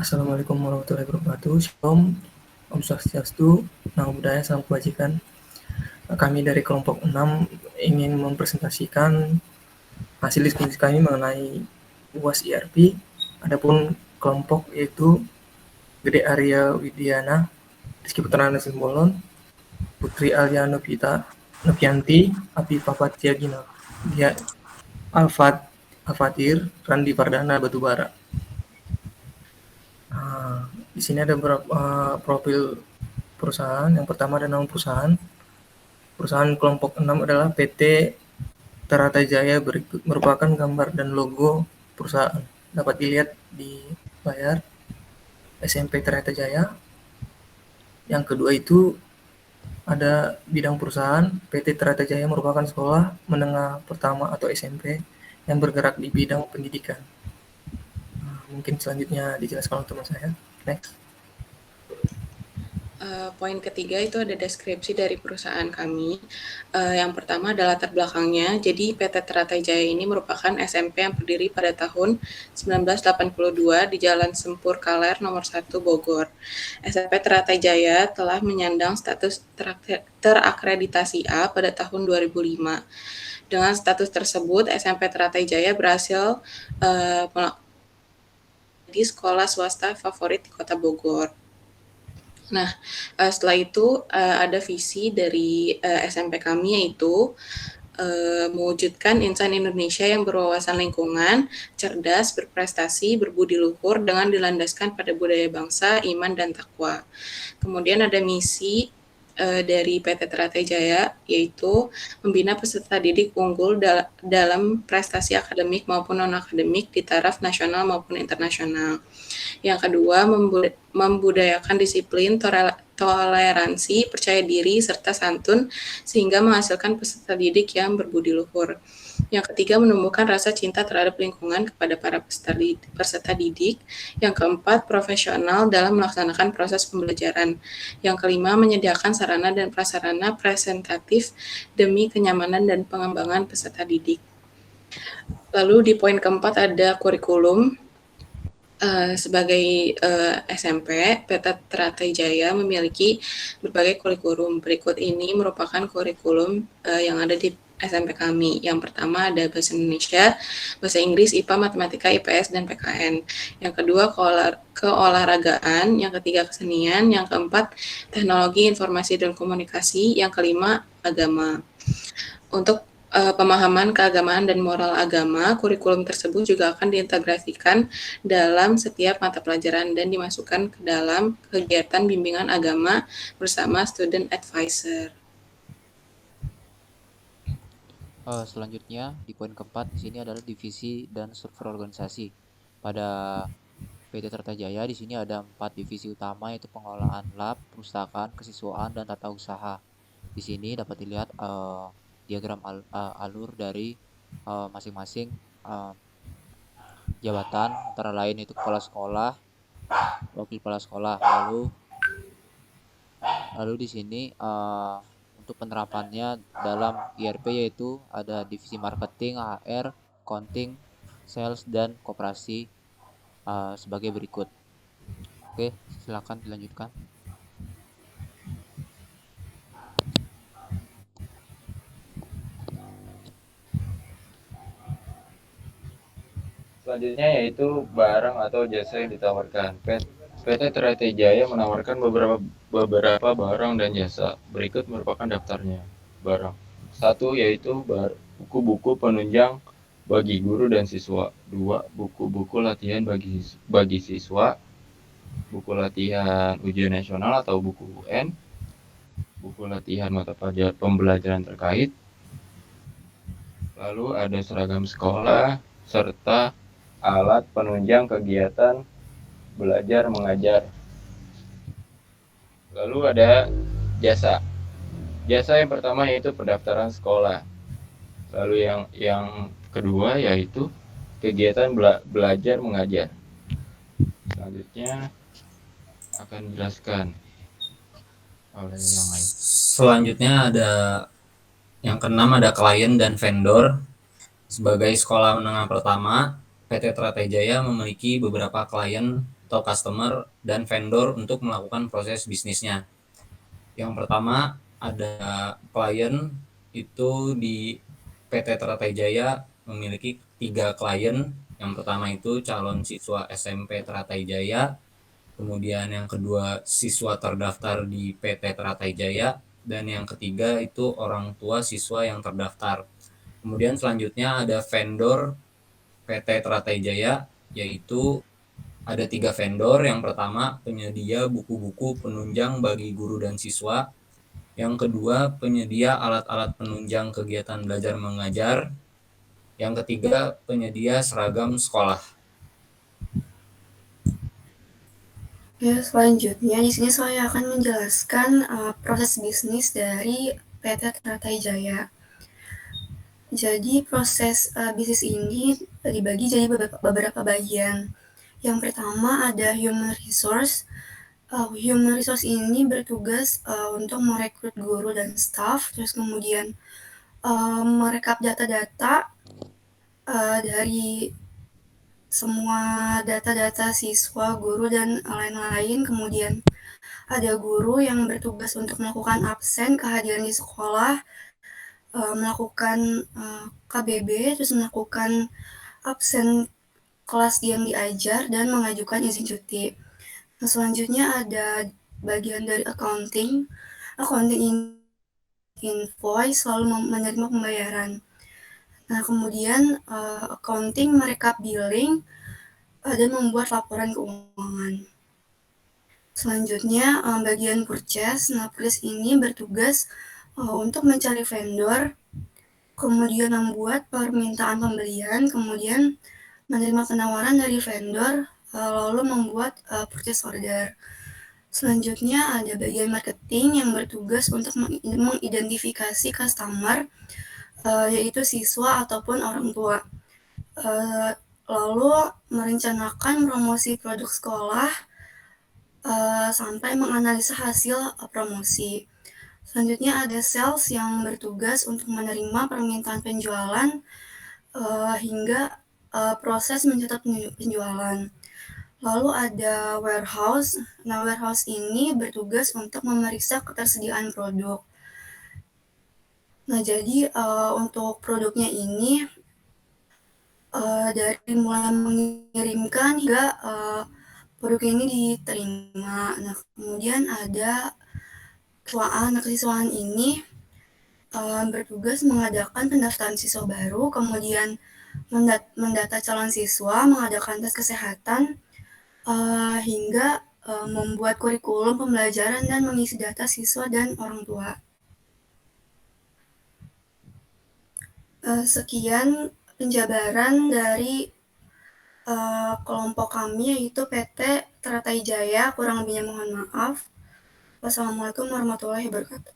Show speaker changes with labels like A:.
A: Assalamualaikum warahmatullahi wabarakatuh. Shalom, Om Swastiastu, Namo Buddhaya, Salam Kebajikan. Kami dari kelompok 6 ingin mempresentasikan hasil diskusi kami mengenai UAS IRP. Adapun kelompok yaitu Gede Arya Widiana, Rizky Putrana Simbolon, Putri Alia Novianti, Api Papatia Gina, dia Alfatir, Randi Pardana Batubara. Di sini ada beberapa profil perusahaan. Yang pertama ada nama perusahaan. Perusahaan kelompok 6 adalah PT Teratai Jaya, merupakan gambar dan logo perusahaan. Dapat dilihat di layar SMP Teratai Jaya. Yang kedua itu ada bidang perusahaan. PT Teratai Jaya merupakan sekolah menengah pertama atau SMP yang bergerak di bidang pendidikan. Mungkin selanjutnya dijelaskan oleh teman saya. Next.
B: Poin ketiga itu ada deskripsi dari perusahaan kami. Yang pertama adalah latar belakangnya. Jadi PT Teratai Jaya ini merupakan SMP yang berdiri pada tahun 1982 di Jalan Sempur Kaler nomor 1 Bogor. SMP Teratai Jaya telah menyandang status terakreditasi A pada tahun 2005. Dengan status tersebut, SMP Teratai Jaya berhasil menjadi sekolah swasta favorit di Kota Bogor. Nah, setelah itu ada visi dari SMP kami, yaitu mewujudkan insan Indonesia yang berwawasan lingkungan, cerdas, berprestasi, berbudi luhur dengan dilandaskan pada budaya bangsa, iman, dan takwa. Kemudian ada misi dari PT Teratai Jaya, yaitu membina peserta didik unggul dalam prestasi akademik maupun non-akademik di taraf nasional maupun internasional. Yang kedua, membudayakan disiplin, toleransi, percaya diri, serta santun, sehingga menghasilkan peserta didik yang berbudi luhur. Yang ketiga, menumbuhkan rasa cinta terhadap lingkungan kepada para peserta didik. Yang keempat, profesional dalam melaksanakan proses pembelajaran. Yang kelima, menyediakan sarana dan prasarana presentatif demi kenyamanan dan pengembangan peserta didik. Lalu di poin keempat ada kurikulum. Sebagai SMP, PT Teratai Jaya memiliki berbagai kurikulum. Berikut ini merupakan kurikulum yang ada di SMP kami. Yang pertama ada Bahasa Indonesia, Bahasa Inggris, IPA, Matematika, IPS, dan PKN. Yang kedua keolahragaan, yang ketiga kesenian, yang keempat teknologi informasi dan komunikasi, yang kelima agama. Untuk pemahaman keagamaan dan moral agama, kurikulum tersebut juga akan diintegrasikan dalam setiap mata pelajaran dan dimasukkan ke dalam kegiatan bimbingan agama bersama student advisor.
C: Selanjutnya di poin keempat di sini adalah divisi dan struktur organisasi. Pada PT Teratai Jaya di sini ada 4 divisi utama, yaitu pengelolaan lab, perpustakaan, kesiswaan, dan tata usaha. Di sini dapat dilihat diagram alur dari masing-masing jabatan, antara lain itu kepala sekolah, wakil kepala sekolah. Lalu di sini untuk penerapannya dalam IRP yaitu ada divisi marketing, HR, accounting, sales, dan koperasi sebagai berikut. Oke, silakan dilanjutkan.
D: Selanjutnya yaitu barang atau jasa yang ditawarkan. PT Teratai Jaya menawarkan beberapa barang dan jasa. Berikut merupakan daftarnya. Barang. 1 yaitu buku-buku penunjang bagi guru dan siswa. 2. Buku-buku latihan bagi siswa. Buku latihan ujian nasional atau buku UN. Buku latihan mata pembelajaran terkait. Lalu ada seragam sekolah serta alat penunjang kegiatan belajar mengajar. Lalu ada jasa. Jasa yang pertama yaitu pendaftaran sekolah. Lalu yang kedua yaitu kegiatan belajar mengajar. Selanjutnya akan dijelaskan oleh yang lain.
E: Selanjutnya ada yang keenam, ada klien dan vendor. Sebagai sekolah menengah pertama, PT Teratai Jaya memiliki beberapa klien atau customer dan vendor untuk melakukan proses bisnisnya. Yang pertama ada klien itu di PT Teratai Jaya memiliki 3 klien. Yang pertama itu calon siswa SMP Teratai Jaya, kemudian yang kedua siswa terdaftar di PT Teratai Jaya, dan yang ketiga itu orang tua siswa yang terdaftar. Kemudian selanjutnya ada vendor PT Teratai Jaya, yaitu ada 3 vendor. Yang pertama penyedia buku-buku penunjang bagi guru dan siswa. Yang kedua penyedia alat-alat penunjang kegiatan belajar mengajar. Yang ketiga penyedia seragam sekolah.
F: Ya, selanjutnya di sini saya akan menjelaskan proses bisnis dari PT Teratai Jaya. Jadi proses bisnis ini dibagi jadi beberapa bagian. Yang pertama ada human resource. Human resource ini bertugas untuk merekrut guru dan staff, terus kemudian merekap data-data dari semua data-data siswa, guru, dan lain-lain. Kemudian ada guru yang bertugas untuk melakukan absen kehadiran di sekolah, melakukan KBB, terus melakukan absen kelas yang diajar, dan mengajukan izin cuti. Nah, selanjutnya ada bagian dari accounting. Accounting invoice selalu menerima pembayaran. Nah, kemudian accounting merekap billing dan membuat laporan keuangan. Selanjutnya bagian purchase. Nah, purchase ini bertugas untuk mencari vendor, kemudian membuat permintaan pembelian, kemudian menerima penawaran dari vendor, lalu membuat purchase order. Selanjutnya ada bagian marketing yang bertugas untuk mengidentifikasi customer, yaitu siswa ataupun orang tua. Lalu merencanakan promosi produk sekolah sampai menganalisa hasil promosi. Selanjutnya ada sales yang bertugas untuk menerima permintaan penjualan hingga proses mencatat penjualan. Lalu ada warehouse. Nah, warehouse ini bertugas untuk memeriksa ketersediaan produk. Nah, jadi untuk produknya ini dari mulai mengirimkan hingga produk ini diterima. Nah, kemudian ada keketuaan. Nah, kesiswaan ini bertugas mengadakan pendaftaran siswa baru, kemudian mendata calon siswa, mengadakan tes kesehatan, hingga membuat kurikulum pembelajaran dan mengisi data siswa dan orang tua. Sekian penjabaran dari kelompok kami, yaitu PT Teratai Jaya. Kurang lebihnya mohon maaf. Wassalamualaikum warahmatullahi wabarakatuh.